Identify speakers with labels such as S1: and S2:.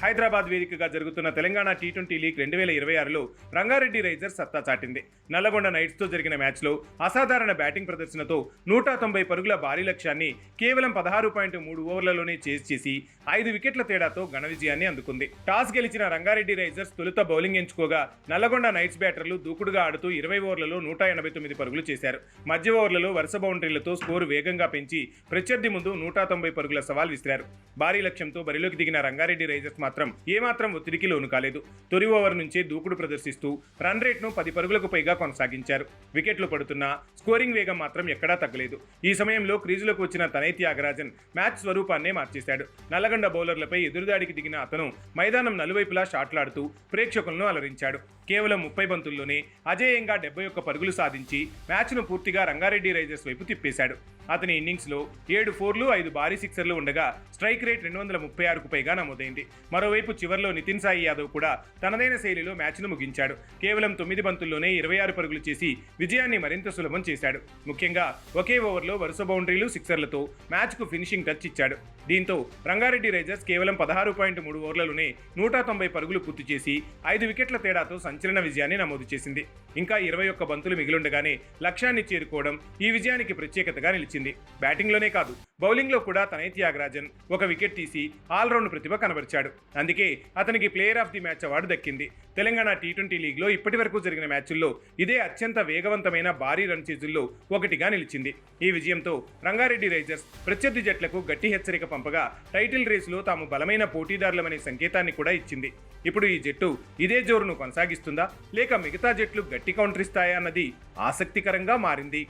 S1: హైదరాబాద్ వేదికగా జరుగుతున్న తెలంగాణ టీ20 లీగ్ 2026లో రంగారెడ్డి రైజర్స్ సత్తా చాటింది. నల్లగొండ నైట్స్తో జరిగిన మ్యాచ్లో అసాధారణ బ్యాటింగ్ ప్రదర్శనతో 190 పరుగుల భారీ లక్ష్యాన్ని కేవలం 16.3 ఓవర్లలోనే చేజ్ చేసి 5 వికెట్ల తేడాతో ఘన విజయాన్ని అందుకుంది. టాస్ గెలిచిన రంగారెడ్డి రైజర్స్ తొలుత బౌలింగ్ ఎంచుకోగా నల్లగొండ నైట్స్ బ్యాటర్లు దూకుడుగా ఆడుతూ 20 ఓవర్లలో 189 పరుగులు చేశారు. మధ్య ఓవర్లలో వరుస బౌండరీలతో స్కోరు వేగంగా పెంచి ప్రత్యర్థి ముందు 190 పరుగుల సవాల్ విసిరారు. భారీ లక్ష్యంతో బరిలోకి దిగిన రంగారెడ్డి రైజర్స్ ఏమాత్రం ఒత్తిడికి లోను కాలేదు. తొలి ఓవర్ నుంచే దూకుడు ప్రదర్శిస్తూ రన్ రేట్ను 10 పరుగులకు పైగా కొనసాగించారు. వికెట్లు పడుతున్నా స్కోరింగ్ వేగం మాత్రం ఎక్కడా తగ్గలేదు. ఈ సమయంలో క్రీజులకు వచ్చిన తనై త్యాగరాజన్ మ్యాచ్ స్వరూపాన్నే మార్చేశాడు. నల్లగొండ బౌలర్లపై ఎదురుదాడికి దిగిన అతను మైదానం నలువైపులా షాట్లాడుతూ ప్రేక్షకులను అలరించాడు. కేవలం 30 బంతుల్లోనే అజేయంగా 71 పరుగులు సాధించి మ్యాచ్ను పూర్తిగా రంగారెడ్డి రైజర్స్ వైపు తిప్పేశాడు. అతని ఇన్నింగ్స్లో 7 ఫోర్లు 5 భారీ సిక్సర్లు ఉండగా స్ట్రైక్ రేట్ 236కు పైగా నమోదైంది. మరోవైపు చివర్లో నితిన్ సాయి యాదవ్ కూడా తనదైన శైలిలో మ్యాచ్ను ముగించాడు. కేవలం 9 బంతుల్లోనే 26 పరుగులు చేసి విజయాన్ని మరింత సులభం చేశాడు. ముఖ్యంగా ఒకే ఓవర్లో వరుస బౌండరీలు సిక్సర్లతో మ్యాచ్కు ఫినిషింగ్ టచ్ ఇచ్చాడు. దీంతో రంగారెడ్డి రైజర్స్ కేవలం 16.3 ఓవర్లలోనే 190 పరుగులు పూర్తి చేసి 5 వికెట్ల తేడాతో సంచలన విజయాన్ని నమోదు చేసింది. ఇంకా 21 బంతులు మిగిలుండగానే లక్ష్యాన్ని చేరుకోవడం ఈ విజయానికి ప్రత్యేకతగా నిలిచింది. బ్యాటింగ్లోనే కాదు బౌలింగ్లో కూడా తనై త్యాగరాజన్ ఒక వికెట్ తీసి ఆల్రౌండ్ ప్రతిభ కనబరిచాడు. అందుకే అతనికి player of the match award దక్కింది. తెలంగాణ టీ20 లీగ్లో ఇప్పటి వరకు జరిగిన మ్యాచ్ల్లో ఇదే అత్యంత వేగవంతమైన భారీ రన్ చేజుల్లో ఒకటిగా నిలిచింది. ఈ విజయంతో రంగారెడ్డి రైజర్స్ ప్రత్యర్థి జట్లకు గట్టి హెచ్చరిక పంపగా టైటిల్ రేసులో తాము బలమైన పోటీదారులమనే సంకేతాన్ని కూడా ఇచ్చింది. ఇప్పుడు ఈ జట్టు ఇదే జోరును కొనసాగిస్తుందా లేక మిగతా జట్లు గట్టి కౌంటర్ ఇస్తాయా అన్నది ఆసక్తికరంగా మారింది.